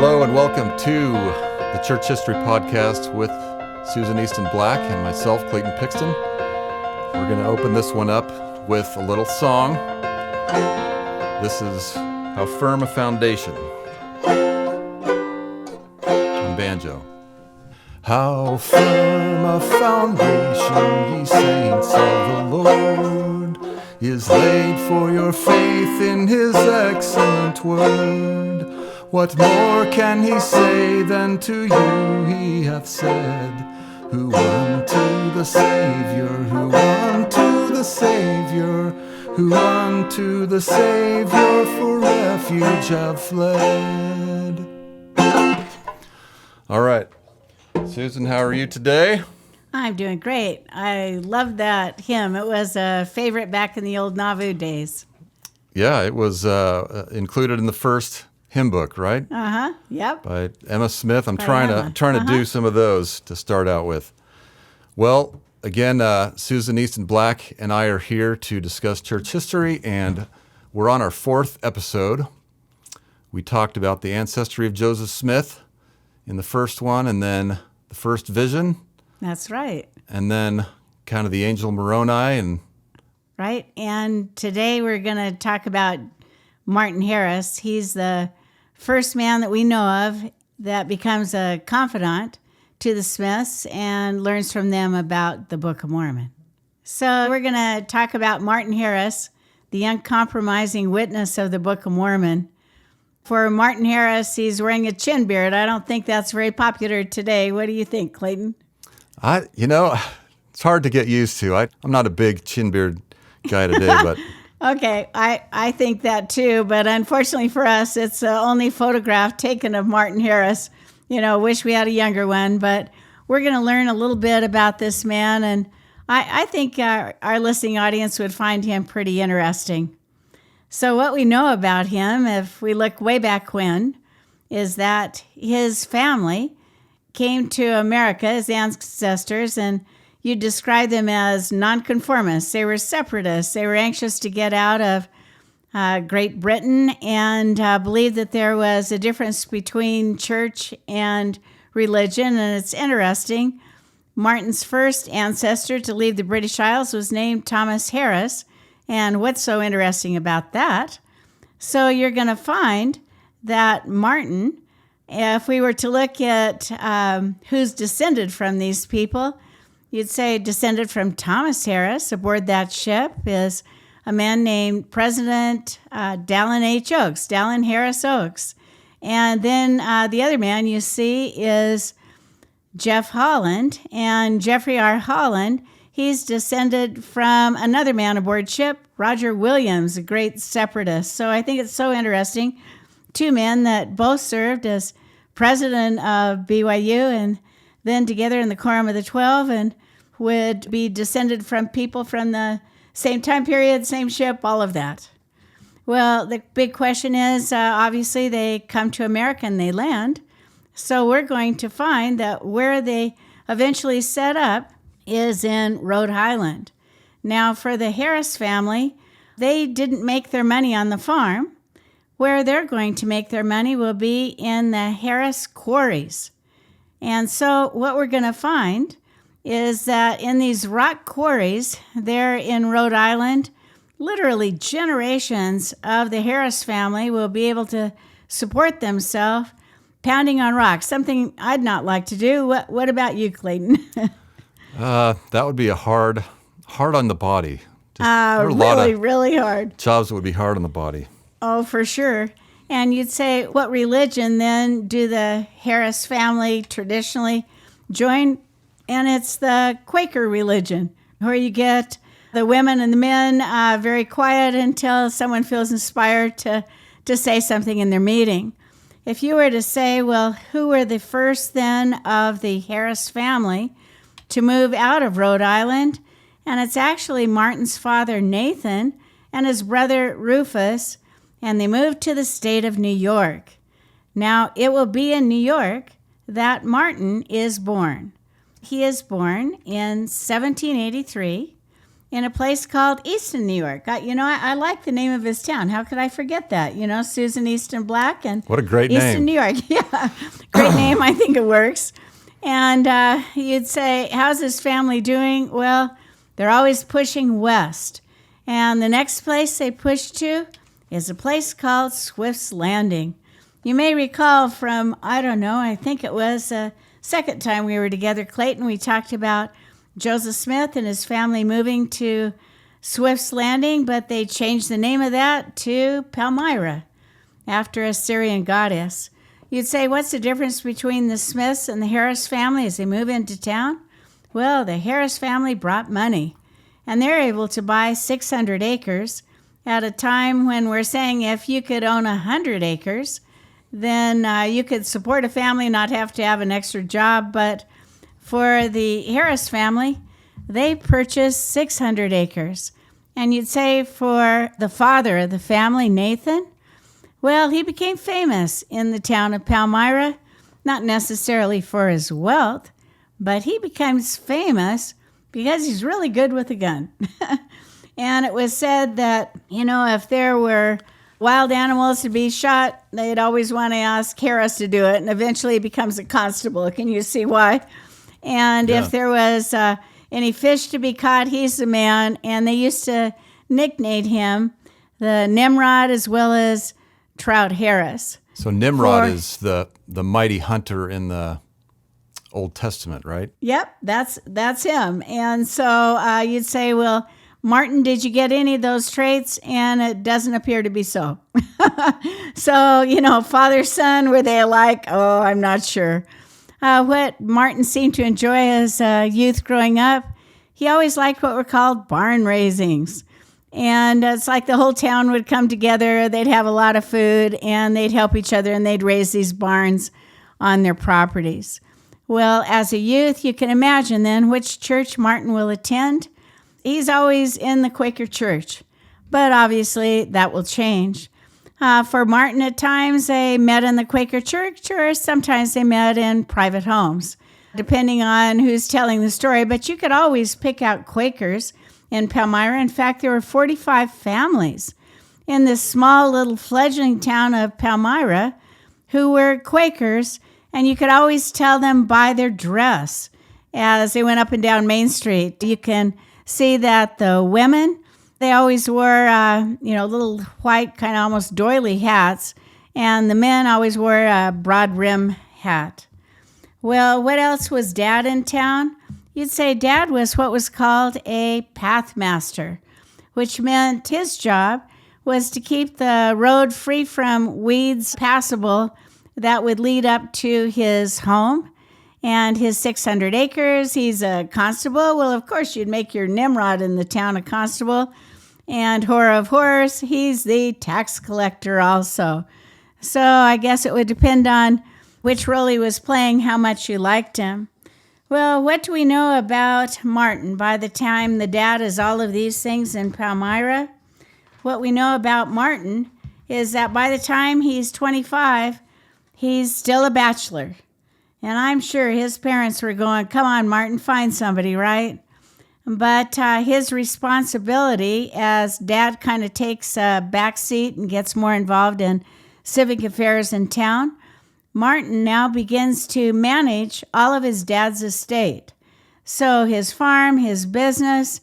Hello and welcome to the Church History Podcast with Susan Easton Black and myself, Clayton Pixton. We're going to open this one up with a little song. This is How Firm a Foundation on banjo. How firm a foundation, ye saints of the Lord, is laid for your faith in his excellent word. What more can he say than to you he hath said? Who unto the Savior, who unto the Savior, who unto the Savior for refuge have fled. All right. Susan, how are you today? I'm doing great. I love that hymn. It was a favorite back in the old Nauvoo days. Yeah, it was included in the first hymn book, right? Yep. By Emma Smith. I'm trying to do some of those to start out with. Well, again, Susan Easton Black and I are here to discuss church history, and we're on our fourth episode. We talked about the ancestry of Joseph Smith in the first one, and then the first vision. That's right. And then kind of the angel Moroni. Right. And today we're going to talk about Martin Harris. He's the first man that we know of that becomes a confidant to the Smiths and learns from them about the Book of Mormon. So we're going to talk about Martin Harris, the uncompromising witness of the Book of Mormon. For Martin Harris, he's wearing a chin beard. I don't think that's very popular today. What do you think, Clayton? It's hard to get used to. I'm not a big chin beard guy today, but... Okay, I think that too, but unfortunately for us, it's the only photograph taken of Martin Harris. Wish we had a younger one, but we're going to learn a little bit about this man, and I think our listening audience would find him pretty interesting. So what we know about him, if we look way back when, is that his family came to America, his ancestors, and you describe them as nonconformists. They were separatists. They were anxious to get out of Great Britain and believed that there was a difference between church and religion. And it's interesting. Martin's first ancestor to leave the British Isles was named Thomas Harris. And what's so interesting about that? So you're going to find that Martin, if we were to look at who's descended from these people, you'd say descended from Thomas Harris. Aboard that ship is a man named President Dallin H. Oaks, Dallin Harris Oaks. And then the other man you see is Jeff Holland. And Jeffrey R. Holland, he's descended from another man aboard ship, Roger Williams, a great separatist. So I think it's so interesting. Two men that both served as president of BYU and then together in the Quorum of the 12 and would be descended from people from the same time period, same ship, all of that. Well, the big question is, obviously, they come to America and they land. So we're going to find that where they eventually set up is in Rhode Island. Now, for the Harris family, they didn't make their money on the farm. Where they're going to make their money will be in the Harris quarries. And so what we're going to find is that in these rock quarries there in Rhode Island, literally generations of the Harris family will be able to support themselves pounding on rocks, something I'd not like to do. What about you, Clayton? That would be a hard on the body. Really hard. Jobs that would be hard on the body. Oh, for sure. And you'd say, what religion then do the Harris family traditionally join? And it's the Quaker religion, where you get the women and the men very quiet until someone feels inspired to say something in their meeting. If you were to say, well, who were the first then of the Harris family to move out of Rhode Island? And it's actually Martin's father, Nathan, and his brother, Rufus, and they moved to the state of New York. Now, it will be in New York that Martin is born. He is born in 1783 in a place called Easton, New York. I like the name of his town. How could I forget that? Susan Easton Black and What a great Easton, name. New York. Yeah, great name. I think it works. And you'd say, how's his family doing? Well, they're always pushing west. And the next place they push to is a place called Swift's Landing. You may recall from, I think it was the second time we were together, Clayton, we talked about Joseph Smith and his family moving to Swift's Landing, but they changed the name of that to Palmyra, after a Syrian goddess. You'd say, what's the difference between the Smiths and the Harris family as they move into town? Well, the Harris family brought money, and they're able to buy 600 acres at a time when we're saying if you could own 100 acres, then you could support a family, not have to have an extra job. But for the Harris family, they purchased 600 acres. And you'd say for the father of the family, Nathan, well, he became famous in the town of Palmyra, not necessarily for his wealth, but he becomes famous because he's really good with a gun. And it was said that, if there were wild animals to be shot, they'd always want to ask Harris to do it, and eventually he becomes a constable. Can you see why? And if there was any fish to be caught, he's the man. And they used to nickname him the Nimrod as well as Trout Harris. So Nimrod is the mighty hunter in the Old Testament, right? Yep, that's him. And so you'd say, well, Martin, did you get any of those traits? And it doesn't appear to be so. So, father, son, were they alike? Oh, I'm not sure. What Martin seemed to enjoy as a youth growing up, he always liked what were called barn raisings. And it's like the whole town would come together, they'd have a lot of food, and they'd help each other, and they'd raise these barns on their properties. Well, as a youth, you can imagine then which church Martin will attend. He's always in the Quaker church, but obviously that will change. For Martin, at times they met in the Quaker church, or sometimes they met in private homes, depending on who's telling the story. But you could always pick out Quakers in Palmyra. In fact, there were 45 families in this small little fledgling town of Palmyra who were Quakers, and you could always tell them by their dress as they went up and down Main Street. You can see that the women, they always wore, little white, kind of almost doily hats, and the men always wore a broad rim hat. Well, what else was Dad in town? You'd say Dad was what was called a pathmaster, which meant his job was to keep the road free from weeds passable that would lead up to his home and his 600 acres. He's a constable. Well, of course, you'd make your Nimrod in the town a constable. And horror of horrors, he's the tax collector also. So I guess it would depend on which role he was playing, how much you liked him. Well, what do we know about Martin by the time the dad is all of these things in Palmyra? What we know about Martin is that by the time he's 25, he's still a bachelor. And I'm sure his parents were going, come on, Martin, find somebody, right? But his responsibility as Dad kind of takes a back seat and gets more involved in civic affairs in town, Martin now begins to manage all of his dad's estate. So his farm, his business,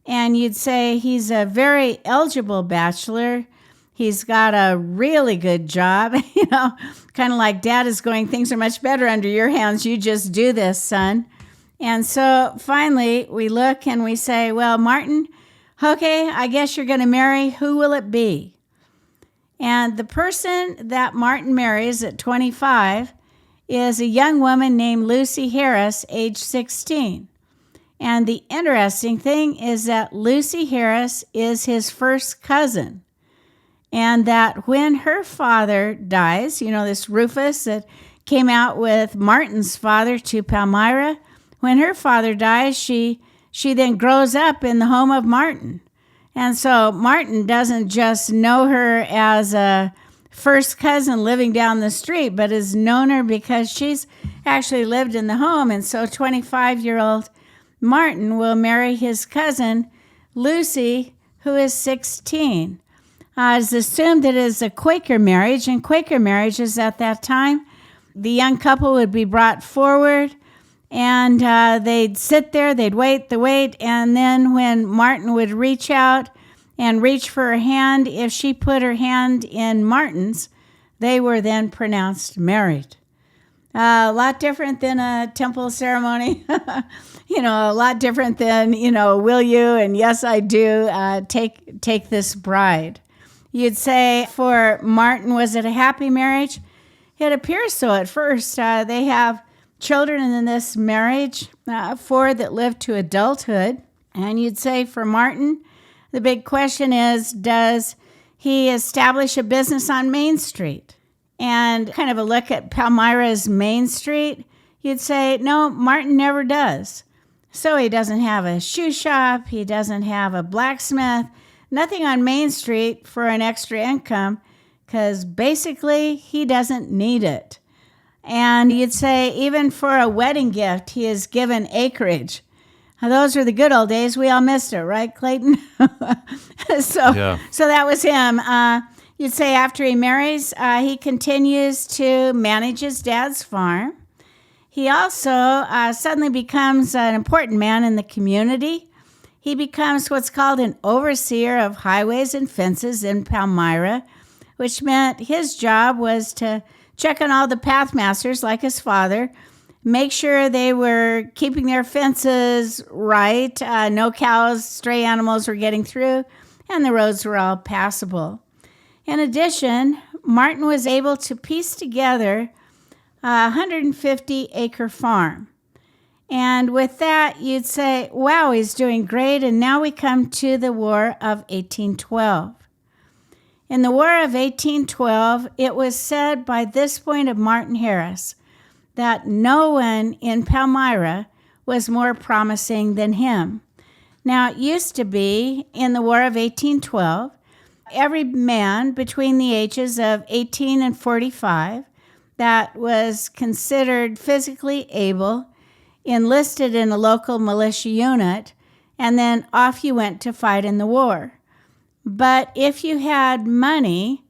and you'd say he's a very eligible bachelor. He's got a really good job, kind of like Dad is going, things are much better under your hands. You just do this, son. And so finally we look and we say, well, Martin, okay, I guess you're going to marry. Who will it be? And the person that Martin marries at 25 is a young woman named Lucy Harris, age 16. And the interesting thing is that Lucy Harris is his first cousin. And that when her father dies, this Rufus that came out with Martin's father to Palmyra, when her father dies, she then grows up in the home of Martin. And so Martin doesn't just know her as a first cousin living down the street, but has known her because she's actually lived in the home. And so 25-year-old Martin will marry his cousin, Lucy, who is 16. It's assumed that it is a Quaker marriage, and Quaker marriages at that time, the young couple would be brought forward, and they'd sit there, they'd wait, and then when Martin would reach out and reach for her hand, if she put her hand in Martin's, they were then pronounced married. A lot different than a temple ceremony. A lot different than, will you and yes, I do, take this bride. You'd say for Martin, was it a happy marriage? It appears so at first. They have children in this marriage, 4 that live to adulthood. And you'd say for Martin, the big question is, does he establish a business on Main Street? And kind of a look at Palmyra's Main Street, you'd say, no, Martin never does. So he doesn't have a shoe shop, he doesn't have a blacksmith, nothing on Main Street for an extra income, because basically he doesn't need it. And you'd say even for a wedding gift, he is given acreage. Now, those were the good old days. We all missed it, right, Clayton? So that was him. You'd say after he marries, he continues to manage his dad's farm. He also suddenly becomes an important man in the community. He becomes what's called an overseer of highways and fences in Palmyra, which meant his job was to check on all the pathmasters like his father, make sure they were keeping their fences right, no cows, stray animals were getting through, and the roads were all passable. In addition, Martin was able to piece together a 150-acre farm. And with that, you'd say, wow, he's doing great. And now we come to the War of 1812. In the War of 1812, it was said by this point of Martin Harris that no one in Palmyra was more promising than him. Now, it used to be in the War of 1812, every man between the ages of 18 and 45 that was considered physically able enlisted in a local militia unit, and then off you went to fight in the war. But if you had money,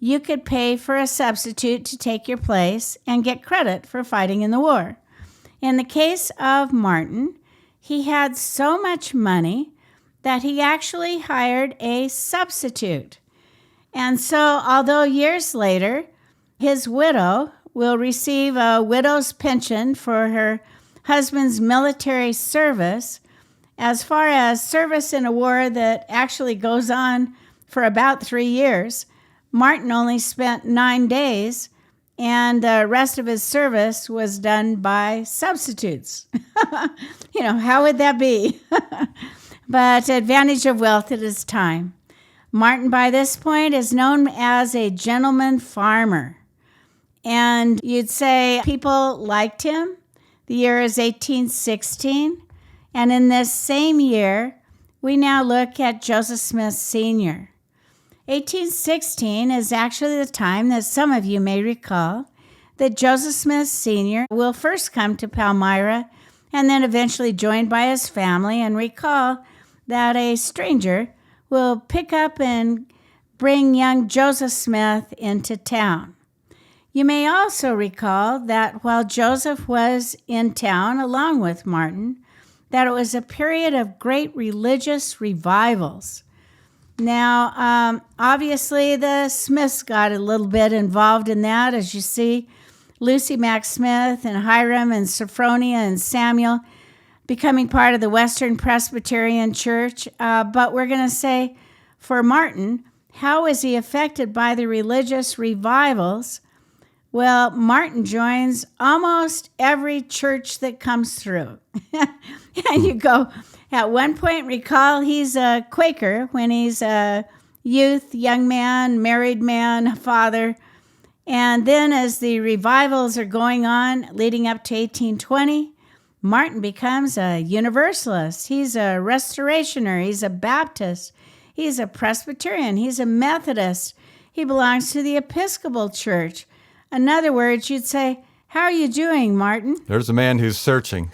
you could pay for a substitute to take your place and get credit for fighting in the war. In the case of Martin, he had so much money that he actually hired a substitute. And so, although years later, his widow will receive a widow's pension for her husband's military service, as far as service in a war that actually goes on for about 3 years, Martin only spent 9 days, and the rest of his service was done by substitutes. How would that be? But advantage of wealth at his time. Martin, by this point, is known as a gentleman farmer. And you'd say people liked him. The year is 1816. And in this same year, we now look at Joseph Smith Sr. 1816 is actually the time that some of you may recall that Joseph Smith Sr. will first come to Palmyra and then eventually joined by his family, and recall that a stranger will pick up and bring young Joseph Smith into town. You may also recall that while Joseph was in town along with Martin, that it was a period of great religious revivals. Now, obviously, the Smiths got a little bit involved in that, as you see Lucy Mack Smith and Hyrum and Sophronia and Samuel becoming part of the Western Presbyterian Church. But we're going to say, for Martin, how was he affected by the religious revivals? Well, Martin joins almost every church that comes through. And you go, at one point, recall he's a Quaker when he's a youth, young man, married man, father. And then as the revivals are going on, leading up to 1820, Martin becomes a Universalist. He's a Restorationer. He's a Baptist. He's a Presbyterian. He's a Methodist. He belongs to the Episcopal Church. In other words, you'd say, how are you doing, Martin? There's a man who's searching.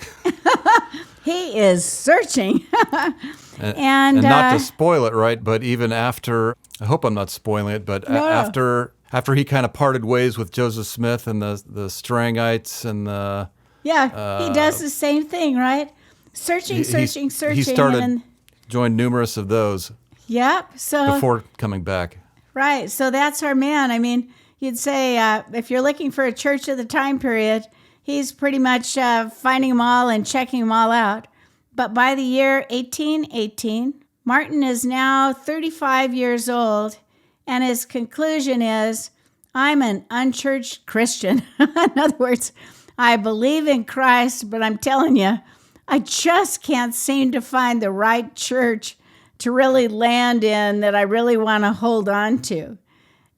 He is searching. And not to spoil it, right? But even after, I hope I'm not spoiling it, but No. after he kind of parted ways with Joseph Smith and the Strangites and the... Yeah, he does the same thing, right? Searching. He started, joined numerous of those Yep. So before coming back. Right. So that's our man. I mean, you'd say if you're looking for a church of the time period, he's pretty much finding them all and checking them all out. But by the year 1818, Martin is now 35 years old, and his conclusion is, I'm an unchurched Christian. In other words, I believe in Christ, but I'm telling you, I just can't seem to find the right church to really land in that I really want to hold on to.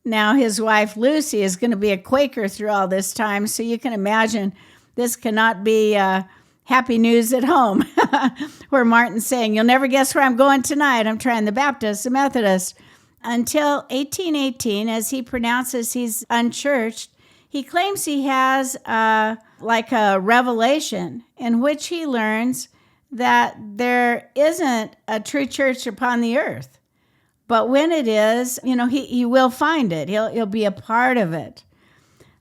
Now, his wife, Lucy, is going to be a Quaker through all this time, so you can imagine this cannot be happy news at home, where Martin's saying, you'll never guess where I'm going tonight. I'm trying the Baptist, the Methodist. Until 1818, as he pronounces he's unchurched, he claims he has like a revelation in which he learns that there isn't a true church upon the earth. But when it is, he will find it. He'll be a part of it.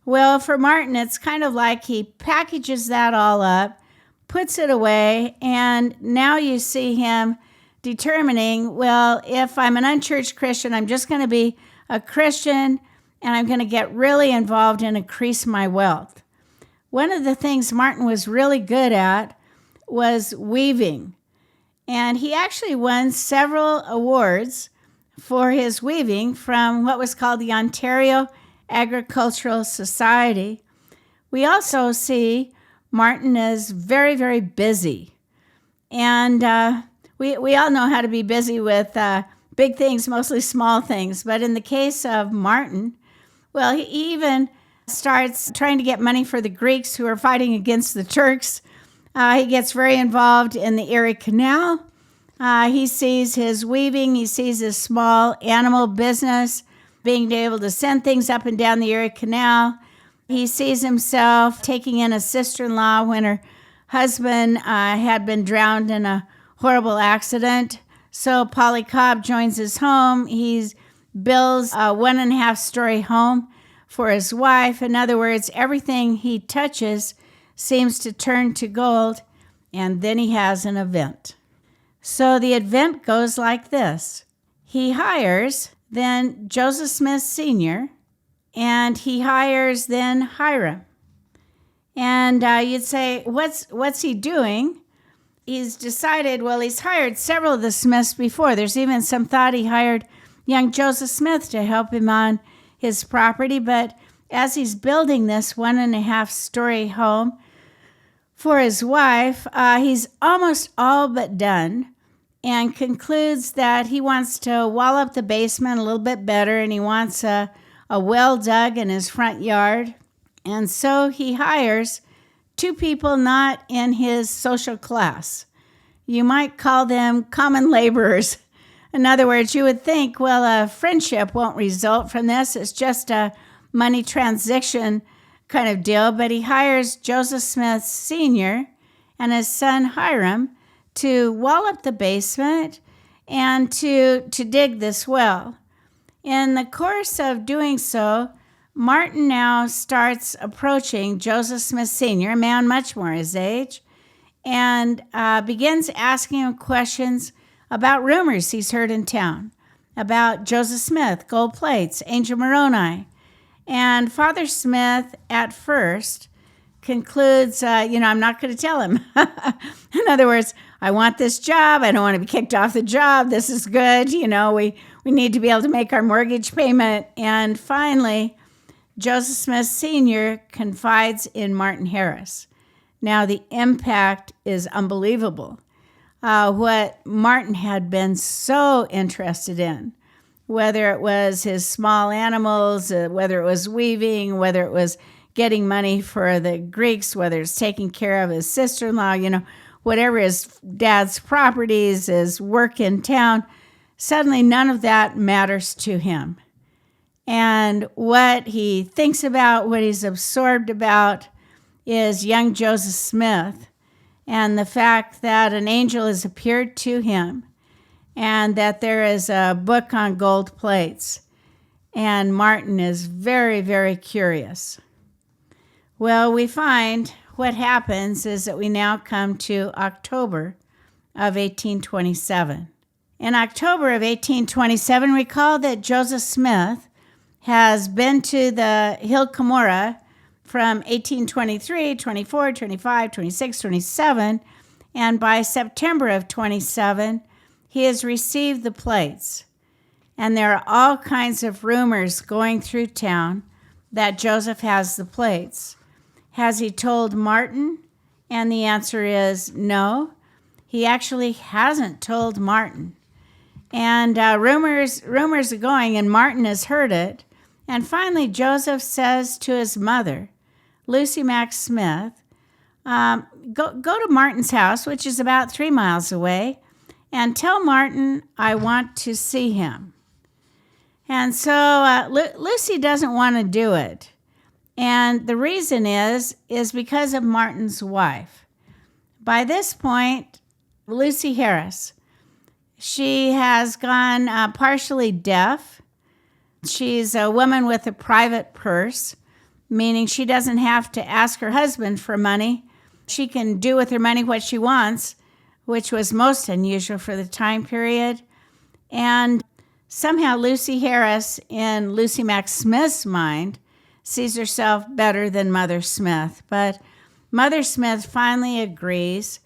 Well, for Martin, it's kind of like he packages that all up, puts it away, and now you see him determining, well, if I'm an unchurched Christian, I'm just going to be a Christian, and I'm going to get really involved and increase my wealth. One of the things Martin was really good at was weaving. And he actually won several awards for his weaving from what was called the Ontario Agricultural Society. We also see Martin is very, very busy. And we all know how to be busy with big things, mostly small things. But in the case of Martin, well, he even starts trying to get money for the Greeks who are fighting against the Turks. He gets very involved in the Erie Canal. He sees his weaving. He sees his small animal business, being able to send things up and down the Erie Canal. He sees himself taking in a sister-in-law when her husband had been drowned in a horrible accident. So Polly Cobb joins his home. He builds a 1.5-story home for his wife. In other words, everything he touches seems to turn to gold, and then he has an event. So the event goes like this. He hires then Joseph Smith Sr., and he hires then Hyrum. And you'd say, what's he doing? He's decided, well, he's hired several of the Smiths before. There's even some thought he hired young Joseph Smith to help him on his property. But as he's building this 1.5-story home for his wife, he's almost all but done and concludes that he wants to wall up the basement a little bit better, and he wants a well dug in his front yard. And so he hires 2 people not in his social class. You might call them common laborers. In other words, you would think, well, a friendship won't result from this. It's just a money transaction kind of deal. But he hires Joseph Smith Sr. and his son Hyrum to wall up the basement and to dig this well. In the course of doing so, Martin now starts approaching Joseph Smith Sr., a man much more his age, and begins asking him questions about rumors he's heard in town, about Joseph Smith, gold plates, Angel Moroni. And Father Smith, at first, concludes, I'm not going to tell him. In other words, I want this job. I don't want to be kicked off the job. This is good. We need to be able to make our mortgage payment. And finally, Joseph Smith Sr. confides in Martin Harris. Now, the impact is unbelievable. What Martin had been so interested in, whether it was his small animals, whether it was weaving, whether it was getting money for the Greeks, whether it's taking care of his sister-in-law, whatever his dad's properties, his work in town, suddenly none of that matters to him. And what he thinks about, what he's absorbed about, is young Joseph Smith and the fact that an angel has appeared to him and that there is a book on gold plates. And Martin is very, very curious. Well, we find what happens is that we now come to October of 1827. In October of 1827, recall that Joseph Smith has been to the Hill Cumorah from 1823, 24, 25, 26, 27, and by September of 27, he has received the plates. And there are all kinds of rumors going through town that Joseph has the plates. Has he told Martin? And the answer is no. He actually hasn't told Martin. And rumors are going, and Martin has heard it. And finally, Joseph says to his mother, Lucy Mack Smith, go to Martin's house, which is about 3 miles away, and tell Martin I want to see him. And so Lucy doesn't want to do it. And the reason is because of Martin's wife. By this point, Lucy Harris, she has gone partially deaf. She's a woman with a private purse, meaning she doesn't have to ask her husband for money. She can do with her money what she wants, which was most unusual for the time period. And somehow Lucy Harris, in Lucy Mack Smith's mind, sees herself better than Mother Smith. But Mother Smith finally agrees,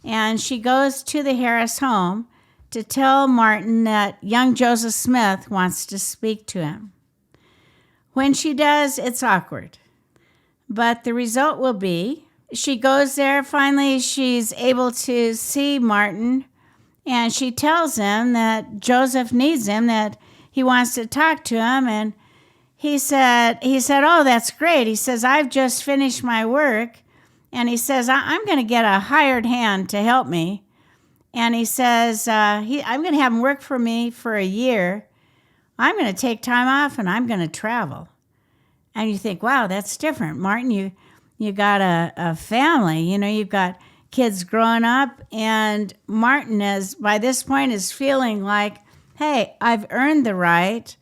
and she goes to the Harris home to tell Martin that young Joseph Smith wants to speak to him. When she does, it's awkward. But the result will be, she goes there, finally she's able to see Martin, and she tells him that Joseph needs him, that he wants to talk to him, and he said, oh, that's great. He says, I've just finished my work, and he says, I'm going to get a hired hand to help me. And he says, I'm going to have him work for me for a year. I'm going to take time off, and I'm going to travel. And you think, wow, that's different. Martin, you got a family. You've got kids growing up, and Martin by this point is feeling like, hey, I've earned the right.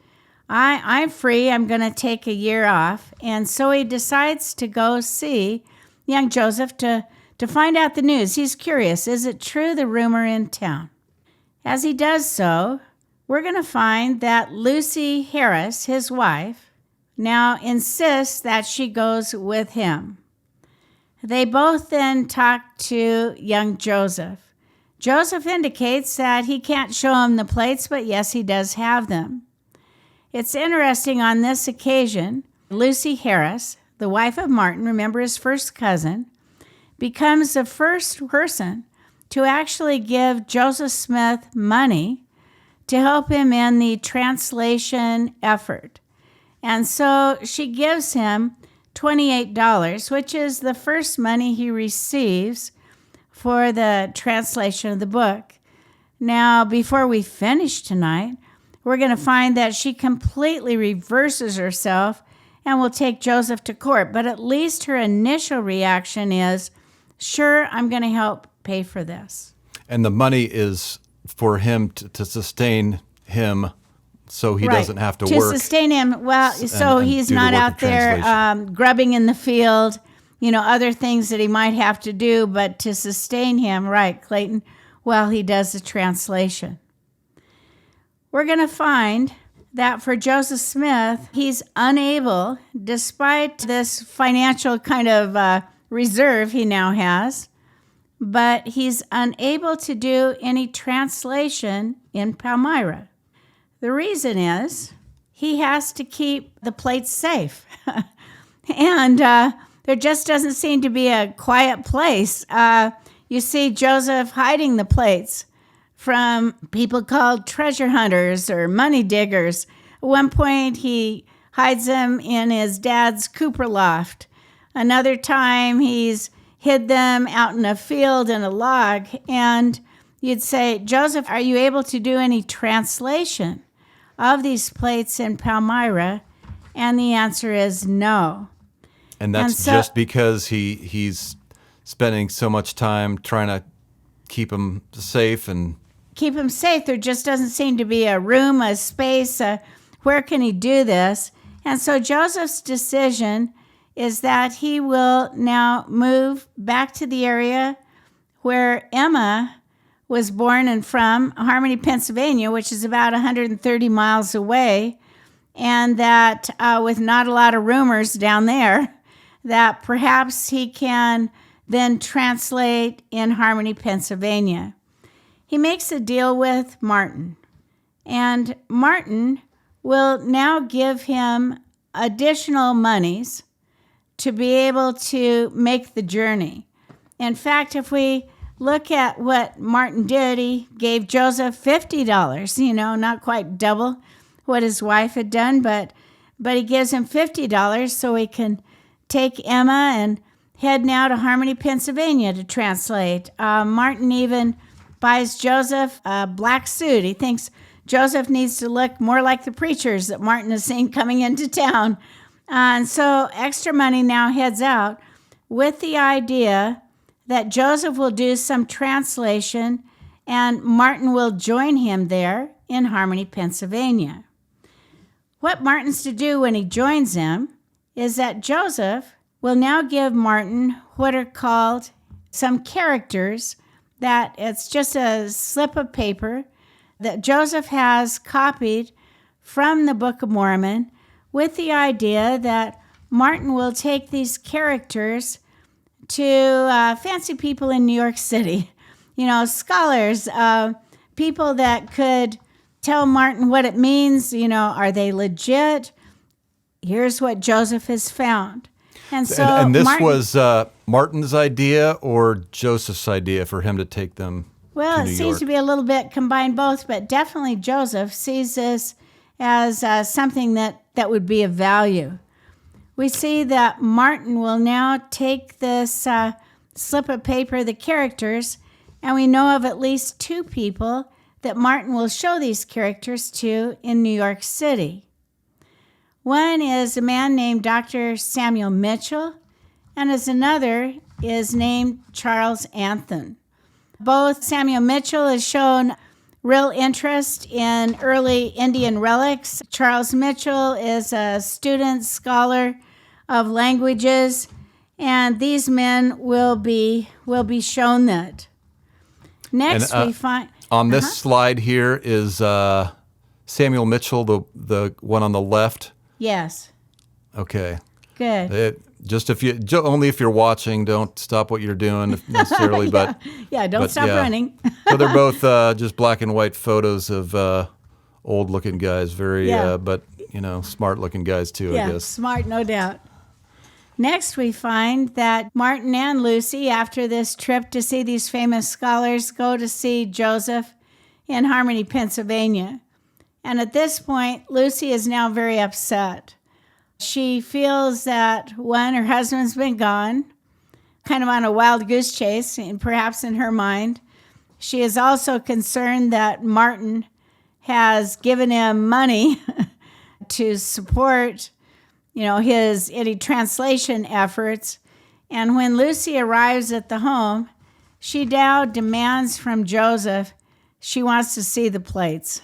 I'm free. I'm going to take a year off. And so he decides to go see young Joseph to find out the news. He's curious. Is it true, the rumor in town? As he does so, we're going to find that Lucy Harris, his wife, now insists that she goes with him. They both then talk to young Joseph. Joseph indicates that he can't show him the plates, but yes, he does have them. It's interesting, on this occasion, Lucy Harris, the wife of Martin, remember his first cousin, becomes the first person to actually give Joseph Smith money to help him in the translation effort. And so she gives him $28, which is the first money he receives for the translation of the book. Now, before we finish tonight, we're going to find that she completely reverses herself and will take Joseph to court. But at least her initial reaction is, sure, I'm going to help pay for this. And the money is for him to sustain him, so he doesn't have to work. To sustain him, well, so he's not out there grubbing in the field, other things that he might have to do, but to sustain him, right, Clayton, well, he does the translation. We're going to find that for Joseph Smith, he's unable, despite this financial kind of reserve he now has, but he's unable to do any translation in Palmyra. The reason is he has to keep the plates safe. And there just doesn't seem to be a quiet place. You see Joseph hiding the plates from people called treasure hunters or money diggers. At one point, he hides them in his dad's cooper loft. Another time, he's hid them out in a field in a log. And you'd say, Joseph, are you able to do any translation of these plates in Palmyra? And the answer is no. And that's just because he's spending so much time trying to keep them safe and keep him safe. There just doesn't seem to be a room, a space. Where can he do this? And so Joseph's decision is that he will now move back to the area where Emma was born and from, Harmony, Pennsylvania, which is about 130 miles away, and that with not a lot of rumors down there, that perhaps he can then translate in Harmony, Pennsylvania. He makes a deal with Martin, and Martin will now give him additional monies to be able to make the journey. In fact, if we look at what Martin did, he gave Joseph $50, not quite double what his wife had done, but he gives him $50 so he can take Emma and head now to Harmony, Pennsylvania to translate. Martin even buys Joseph a black suit. He thinks Joseph needs to look more like the preachers that Martin has seen coming into town. And so extra money now heads out with the idea that Joseph will do some translation and Martin will join him there in Harmony, Pennsylvania. What Martin's to do when he joins him is that Joseph will now give Martin what are called some characters, that it's just a slip of paper that Joseph has copied from the Book of Mormon, with the idea that Martin will take these characters to fancy people in New York City, scholars, people that could tell Martin what it means, are they legit? Here's what Joseph has found. And so and this Martin, was Martin's idea or Joseph's idea for him to take them well, to it New seems York? to be a little bit combined both, but definitely Joseph sees this as something that would be of value. We see that Martin will now take this slip of paper, the characters, and we know of at least two people that Martin will show these characters to in New York City. One is a man named Dr. Samuel Mitchell, and another is named Charles Anthon. Both Samuel Mitchell has shown real interest in early Indian relics. Charles Mitchell is a student scholar of languages, and these men will be shown that. Next, we find on this slide here is Samuel Mitchell, the one on the left. Yes. Okay. Good. Only if you're watching, don't stop what you're doing necessarily. Don't stop running. So they're both just black and white photos of old-looking guys, but smart-looking guys too. I guess. Smart, no doubt. Next, we find that Martin and Lucy, after this trip to see these famous scholars, go to see Joseph in Harmony, Pennsylvania. And at this point, Lucy is now very upset. She feels that, one, her husband's been gone, kind of on a wild goose chase, and perhaps in her mind. She is also concerned that Martin has given him money to support, his any translation efforts. And when Lucy arrives at the home, she now demands from Joseph, she wants to see the plates.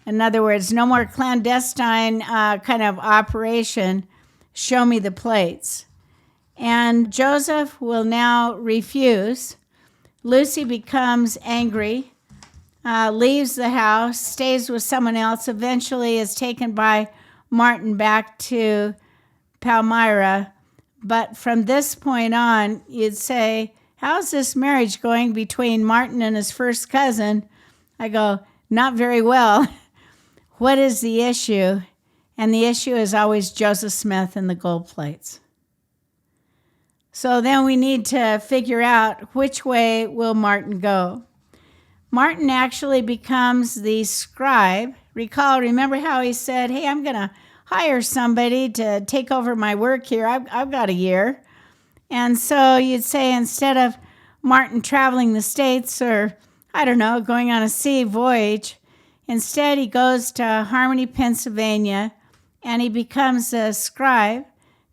In other words, no more clandestine kind of operation. Show me the plates. And Joseph will now refuse. Lucy becomes angry, leaves the house, stays with someone else, eventually is taken by Martin back to Palmyra. But from this point on, you'd say, how's this marriage going between Martin and his first cousin? I go, not very well. What is the issue? And the issue is always Joseph Smith and the gold plates. So then we need to figure out which way will Martin go. Martin actually becomes the scribe. Remember how he said, hey, I'm going to hire somebody to take over my work here. I've got a year. And so you'd say instead of Martin traveling the States or, going on a sea voyage, instead, he goes to Harmony, Pennsylvania, and he becomes a scribe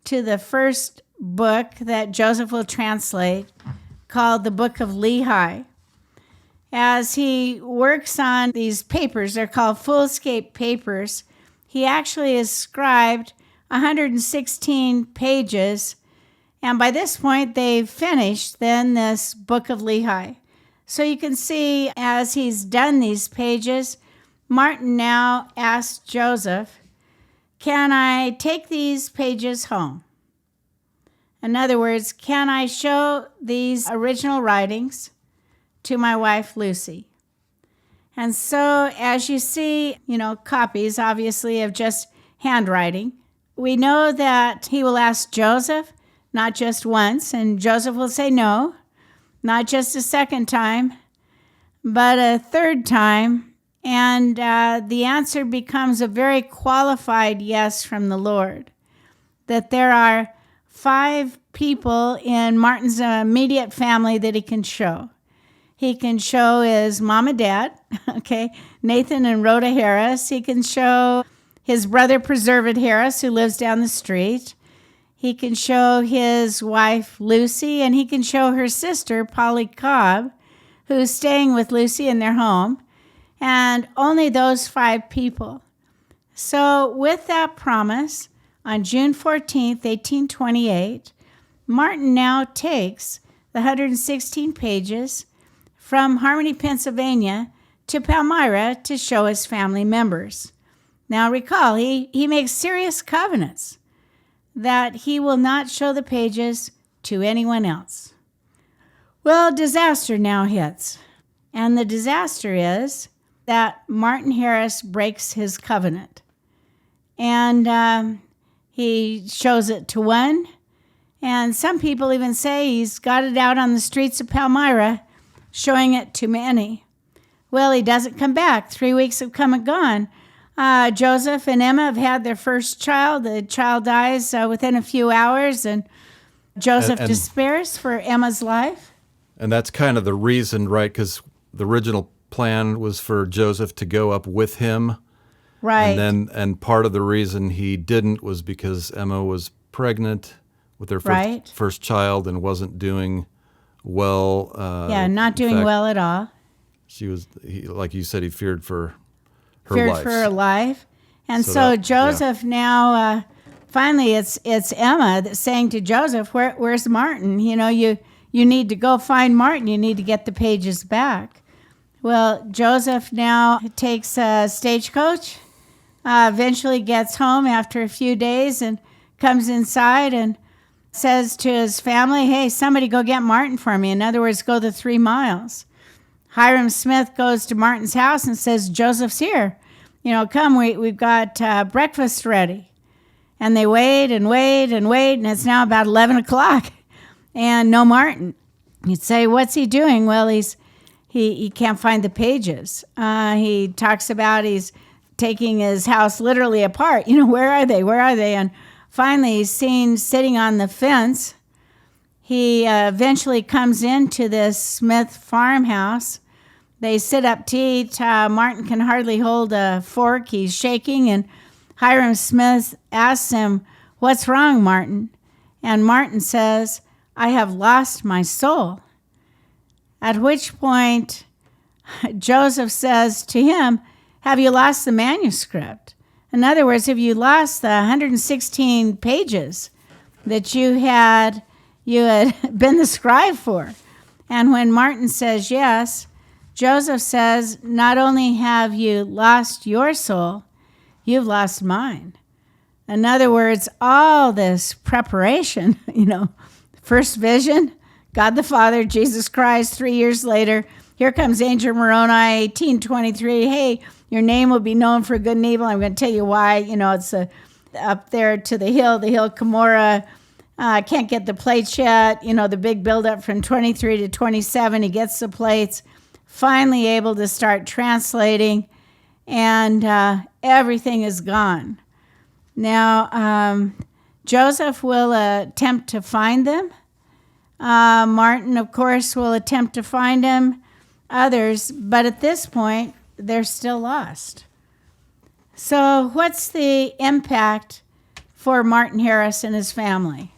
to the first book that Joseph will translate, called the Book of Lehi. As he works on these papers, they're called Foolscape papers, he actually has scribed 116 pages, and by this point they've finished then this book of Lehi. So you can see as he's done these pages, Martin now asks Joseph, "Can I take these pages home?" In other words, can I show these original writings to my wife, Lucy? And so as you see, copies, obviously, of just handwriting, we know that he will ask Joseph, not just once, and Joseph will say no, not just a second time, but a third time. And the answer becomes a very qualified yes from the Lord, that there are 5 people in Martin's immediate family that he can show. He can show his mom and dad, okay, Nathan and Rhoda Harris. He can show his brother Preserved Harris, who lives down the street. He can show his wife Lucy, and he can show her sister Polly Cobb, who's staying with Lucy in their home, and only those 5 people. So with that promise, on June 14th, 1828, Martin now takes the 116 pages from Harmony, Pennsylvania to Palmyra to show his family members. Now recall, he makes serious covenants that he will not show the pages to anyone else. Well, disaster now hits. And the disaster is that Martin Harris breaks his covenant. And he shows it to one. And some people even say he's got it out on the streets of Palmyra, showing it to many. Well, he doesn't come back. 3 weeks have come and gone. Joseph and Emma have had their first child. The child dies within a few hours, and Joseph despairs for Emma's life. And that's kind of the reason, right? Because the original plan was for Joseph to go up with him. Right. And part of the reason he didn't was because Emma was pregnant with her first child and wasn't doing well. Not doing well at all. Like you said, he feared for her feared life. for her life. And so Joseph now, finally it's Emma that's saying to Joseph, where's Martin? You need to go find Martin. You need to get the pages back. Well, Joseph now takes a stagecoach, eventually gets home after a few days and comes inside and says to his family, "Hey, somebody go get Martin for me." In other words, go the 3 miles. Hyrum Smith goes to Martin's house and says, "Joseph's here. Come, we've got breakfast ready." And they wait and wait and wait, and it's now about 11 o'clock, and no Martin. You'd say, what's he doing? Well, he can't find the pages. He talks about he's taking his house literally apart. Where are they? Where are they? And finally, he's seen sitting on the fence. He eventually comes into this Smith farmhouse. They sit up to eat. Martin can hardly hold a fork. He's shaking, and Hyrum Smith asks him, "What's wrong, Martin?" And Martin says, "I have lost my soul." At which point, Joseph says to him, "Have you lost the manuscript?" In other words, have you lost the 116 pages that you had been the scribe for? And when Martin says yes, Joseph says, "Not only have you lost your soul, you've lost mine." In other words, all this preparation, first vision, God the Father, Jesus Christ, 3 years later, here comes Angel Moroni, 1823. Hey, your name will be known for good and evil. I'm going to tell you why. It's up there to the hill Cumorah. Can't get the plates yet. The big buildup from 23 to 27. He gets the plates, finally able to start translating, and everything is gone. Now, Joseph will attempt to find them. Martin, of course, will attempt to find him. Others, but at this point, they're still lost. So what's the impact for Martin Harris and his family?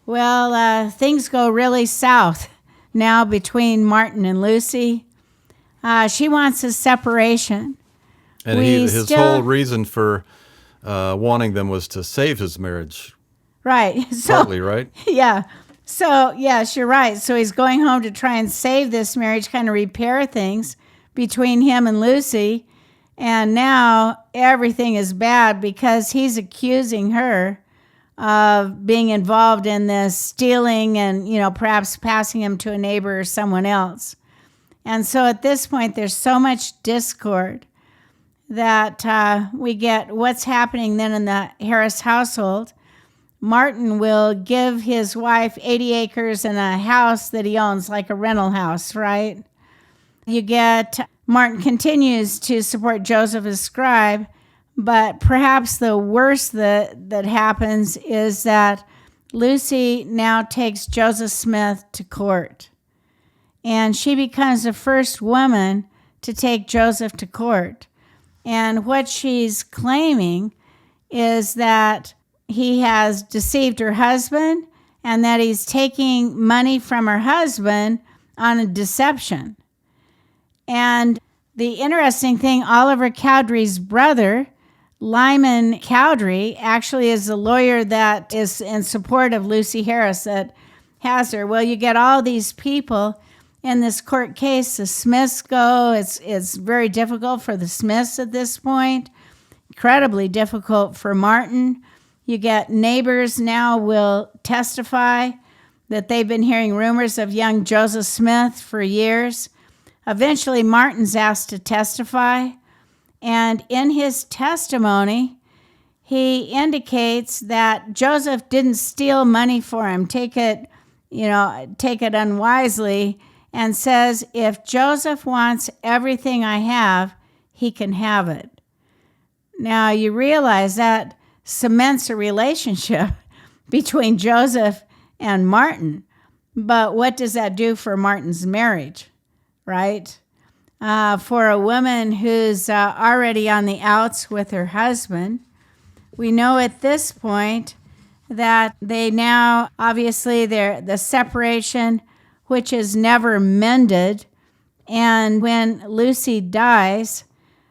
Well, things go really south now between Martin and Lucy. She wants a separation. And his whole reason for wanting them was to save his marriage. Right. So, partly, right? Yeah. So, yes, you're right. So he's going home to try and save this marriage, kind of repair things between him and Lucy. And now everything is bad because he's accusing her of being involved in this stealing and, perhaps passing him to a neighbor or someone else. And so at this point, there's so much discord that we get what's happening then in the Harris household. Martin will give his wife 80 acres and a house that he owns, like a rental house, right? You get Martin continues to support Joseph as scribe, but perhaps the worst that happens is that Lucy now takes Joseph Smith to court. And she becomes the first woman to take Joseph to court. And what she's claiming is that he has deceived her husband and that he's taking money from her husband on a deception. And the interesting thing, Oliver Cowdery's brother, Lyman Cowdery, actually is the lawyer that is in support of Lucy Harris that has her. Well, you get all these people in this court case. The Smiths go. It's very difficult for the Smiths at this point, incredibly difficult for Martin. You get neighbors now will testify that they've been hearing rumors of young Joseph Smith for years. Eventually, Martin's asked to testify, and in his testimony, he indicates that Joseph didn't steal money for him, take it unwisely, and says, if Joseph wants everything I have, he can have it. Now, you realize that cements a relationship between Joseph and Martin, but what does that do for Martin's marriage, right? For a woman who's already on the outs with her husband, we know at this point that they now, obviously, the separation, which is never mended, and when Lucy dies,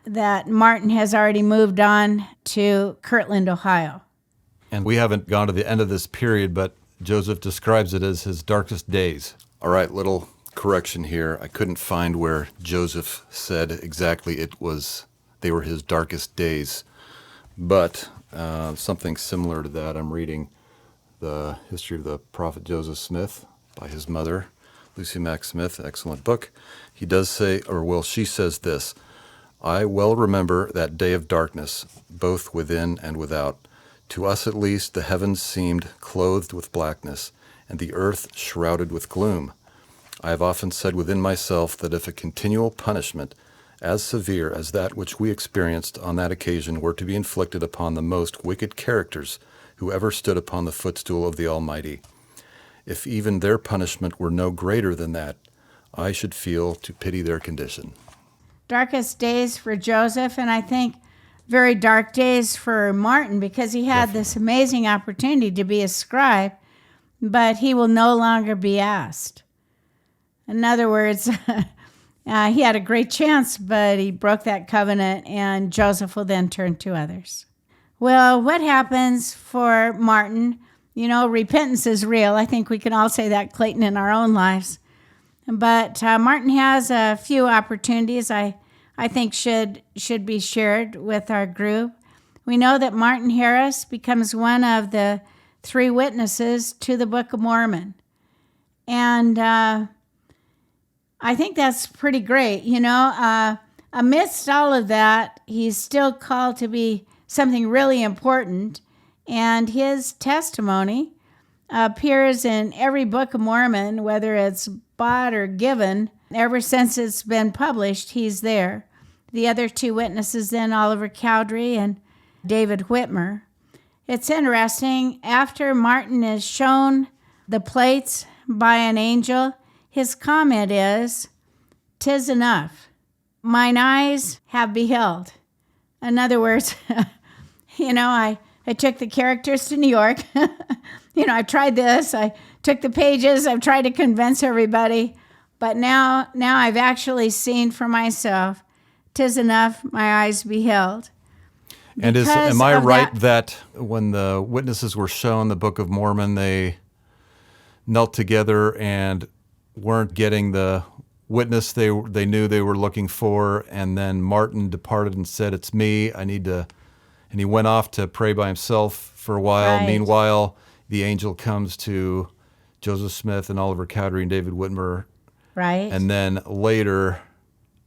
that Martin has already moved on to Kirtland, Ohio. And we haven't gone to the end of this period, but Joseph describes it as his darkest days. All right, little correction here. I couldn't find where Joseph said exactly they were his darkest days, but something similar to that. I'm reading the history of the prophet Joseph Smith by his mother, Lucy Mack Smith, excellent book. He does say, she says this, I well remember that day of darkness, both within and without. To us at least, the heavens seemed clothed with blackness, and the earth shrouded with gloom. I have often said within myself that if a continual punishment, as severe as that which we experienced on that occasion, were to be inflicted upon the most wicked characters who ever stood upon the footstool of the Almighty, if even their punishment were no greater than that, I should feel to pity their condition. Darkest days for Joseph, and I think very dark days for Martin, because he had this amazing opportunity to be a scribe, but he will no longer be asked. In other words, he had a great chance, but he broke that covenant, and Joseph will then turn to others. Well, what happens for Martin? Repentance is real. I think we can all say that, Clayton, in our own lives. But Martin has a few opportunities I think should be shared with our group. We know that Martin Harris becomes one of the 3 witnesses to the Book of Mormon. And I think that's pretty great. Amidst all of that, he's still called to be something really important. And his testimony appears in every Book of Mormon, whether it's bought or given. Ever since it's been published, he's there. The other 2 witnesses then, Oliver Cowdery and David Whitmer. It's interesting, after Martin is shown the plates by an angel, his comment is, "'Tis enough. Mine eyes have beheld." In other words, I took the characters to New York. I tried this. I took the pages. I've tried to convince everybody. But now I've actually seen for myself, 'tis enough my eyes beheld. And Because am I of right that when the witnesses were shown the Book of Mormon, they knelt together and weren't getting the witness they knew they were looking for, and then Martin departed and said, "It's me. I need to," and he went off to pray by himself for a while. Right. Meanwhile, the angel comes to Joseph Smith and Oliver Cowdery and David Whitmer, Right? and then later,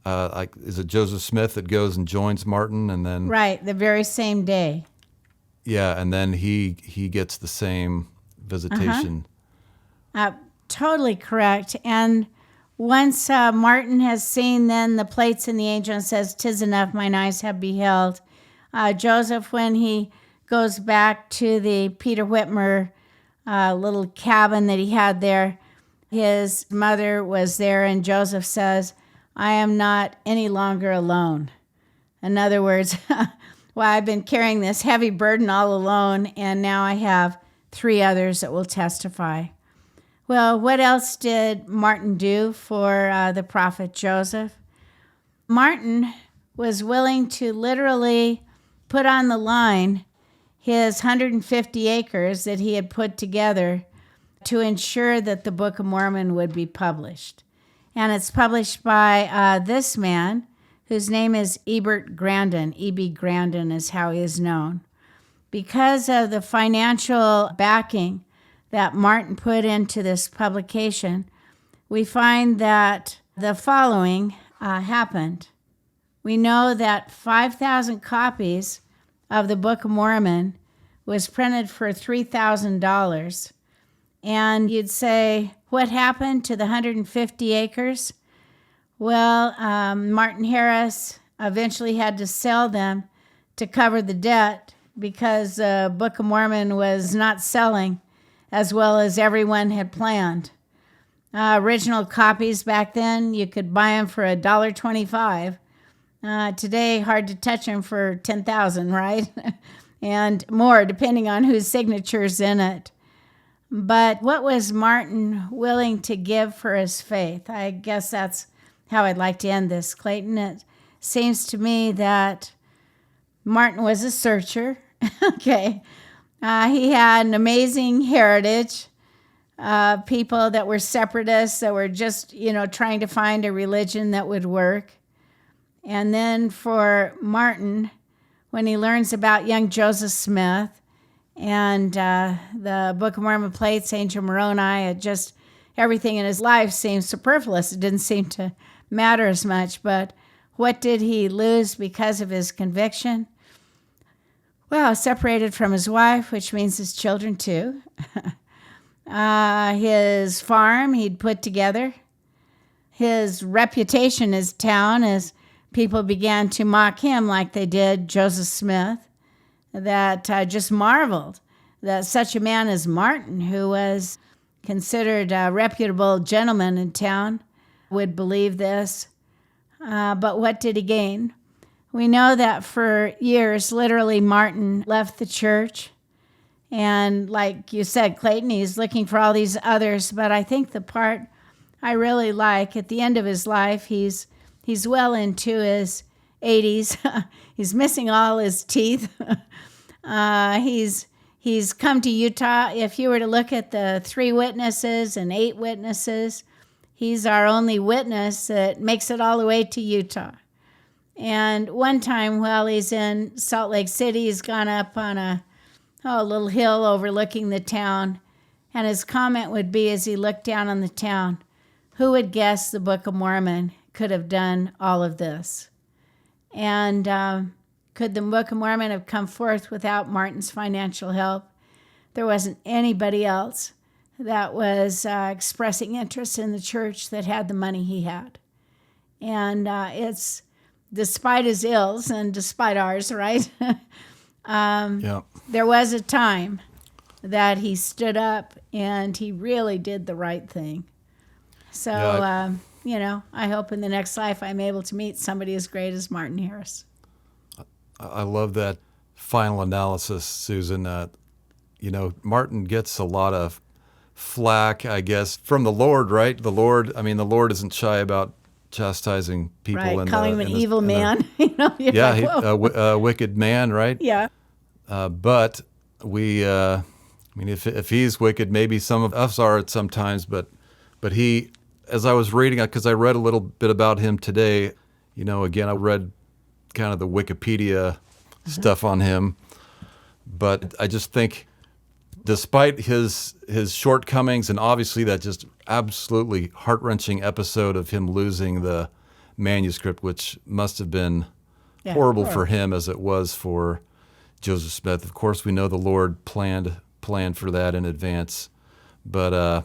is it Joseph Smith that goes and joins Martin, and then Right, the very same day. yeah, and then he gets the same visitation. Totally correct. And once Martin has seen then the plates in the angel and says, "'Tis enough, mine eyes have beheld," Joseph, when he goes back to the Peter Whitmer little cabin that he had there, his mother was there, and Joseph says, "I am not any longer alone." In other words, well, I've been carrying this heavy burden all alone, and now I have 3 others that will testify. Well, what else did Martin do for the prophet Joseph? Martin was willing to literally put on the line his 150 acres that he had put together to ensure that the Book of Mormon would be published. And it's published by this man, whose name is Ebert Grandin. E.B. Grandin is how he is known. Because of the financial backing that Martin put into this publication, we find that the following happened. We know that 5,000 copies of the Book of Mormon was printed for $3,000. And you'd say, what happened to the 150 acres? Well, Martin Harris eventually had to sell them to cover the debt because the Book of Mormon was not selling as well as everyone had planned. Original copies back then, you could buy them for $1.25. Today, hard to touch them for $10,000, right? And more, depending on whose signature's in it. But what was Martin willing to give for his faith? I guess that's how I'd like to end this, Clayton. It seems to me that Martin was a searcher. Okay. He had an amazing heritage. People that were separatists, that were just, trying to find a religion that would work. And then for Martin, when he learns about young Joseph Smith and the Book of Mormon plates, Angel Moroni, everything in his life seemed superfluous. It didn't seem to matter as much. But what did he lose because of his conviction? Well, separated from his wife, which means his children too. His farm he'd put together. His reputation in his town, as people began to mock him like they did Joseph Smith, that just marveled that such a man as Martin, who was considered a reputable gentleman in town, would believe this. But what did he gain? We know that for years, literally, Martin left the church. And like you said, Clayton, he's looking for all these others. But I think the part I really like, at the end of his life, he's well into his 80s. He's missing all his teeth. He's come to Utah. If you were to look at the 3 witnesses and 8 witnesses, he's our only witness that makes it all the way to Utah. And one time while he's in Salt Lake City, he's gone up on a little hill overlooking the town. And his comment would be, as he looked down on the town, who would guess the Book of Mormon could have done all of this? And could the Book of Mormon have come forth without Martin's financial help? There wasn't anybody else that was expressing interest in the church that had the money he had. And it's despite his ills and despite ours, right? Yeah. There was a time that he stood up and he really did the right thing. So, I hope in the next life I'm able to meet somebody as great as Martin Harris. I love that final analysis, Susan. Martin gets a lot of flack, I guess, from the Lord, right? The Lord isn't shy about chastising people. Right, calling him an evil man. Wicked man, right? Yeah. But if he's wicked, maybe some of us are at sometimes, but he, as I was reading, because I read a little bit about him today, again, I read kind of the Wikipedia stuff on him, but I just think despite his shortcomings, and obviously that just absolutely heart-wrenching episode of him losing the manuscript, which must have been horrible for him as it was for Joseph Smith. Of course, we know the Lord planned for that in advance. But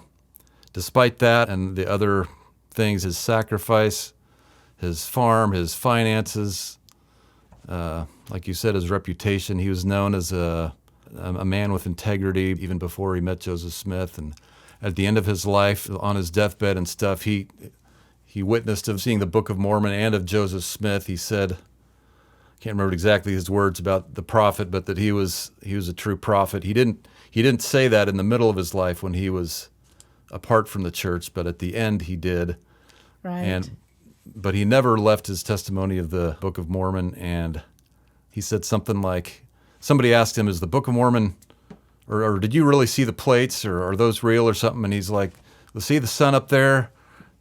despite that and the other things, his sacrifice, his farm, his finances, like you said, his reputation, he was known as a man with integrity even before he met Joseph Smith. And at the end of his life, on his deathbed and stuff, he witnessed of seeing the Book of Mormon and of Joseph Smith. He said, I can't remember exactly his words about the prophet, but that he was a true prophet. He didn't say that in the middle of his life when he was apart from the church, but at the end he did. Right. But he never left his testimony of the Book of Mormon, and he said something like, somebody asked him, is the Book of Mormon, or did you really see the plates, or are those real or something? And he's like, well, see the sun up there?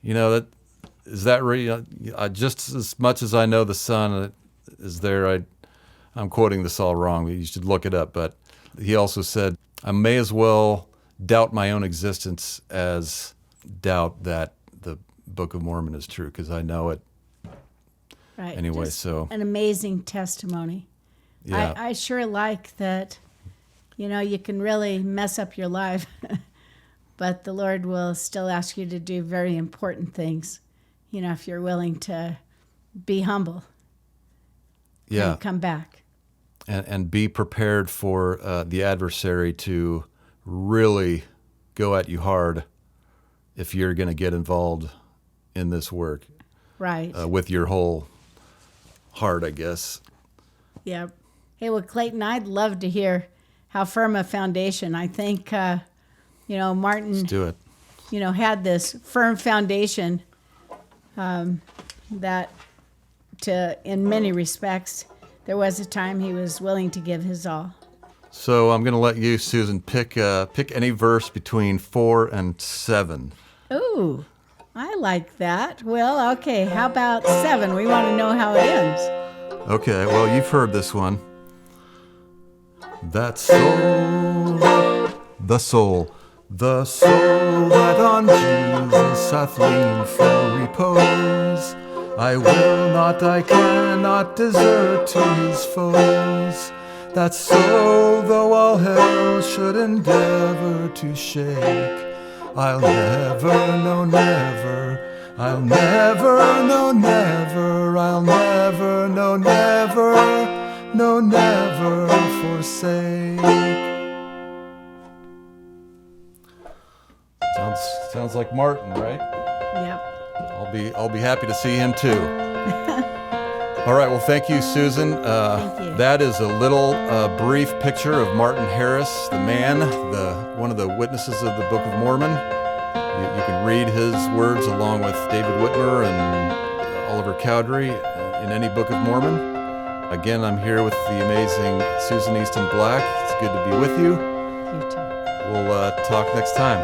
Is that real? Just as much as I know the sun is there, I'm quoting this all wrong, you should look it up, but he also said, I may as well doubt my own existence as doubt that the Book of Mormon is true, because I know it. Right. Anyway, Just so an amazing testimony. Yeah. I sure like that, you can really mess up your life, but the Lord will still ask you to do very important things, if you're willing to be humble. Yeah. And come back. And be prepared for the adversary to really go at you hard if you're going to get involved in this work. Right. With your whole heart, I guess. Yeah. Hey, well, Clayton, I'd love to hear how firm a foundation. I think, Martin, Let's do it. Had this firm foundation that in many respects, there was a time he was willing to give his all. So I'm going to let you, Susan, pick any verse between 4 and 7. Ooh, I like that. Well, okay, how about 7? We want to know how it ends. Okay, well, you've heard this one. That soul, the soul that on Jesus hath leaned for repose, I cannot desert to his foes. That soul, though all hell should endeavor to shake, I'll never, no never, I'll never, no never, I'll never, no never, no never forsake. Sounds like Martin, right? Yep. I'll be happy to see him too. All right, well, thank you, Susan. Thank you. That is a little brief picture of Martin Harris, the man, one of the witnesses of the Book of Mormon. You can read his words along with David Whitmer and Oliver Cowdery in any Book of Mormon. Again, I'm here with the amazing Susan Easton Black. It's good to be with you. You too. We'll talk next time.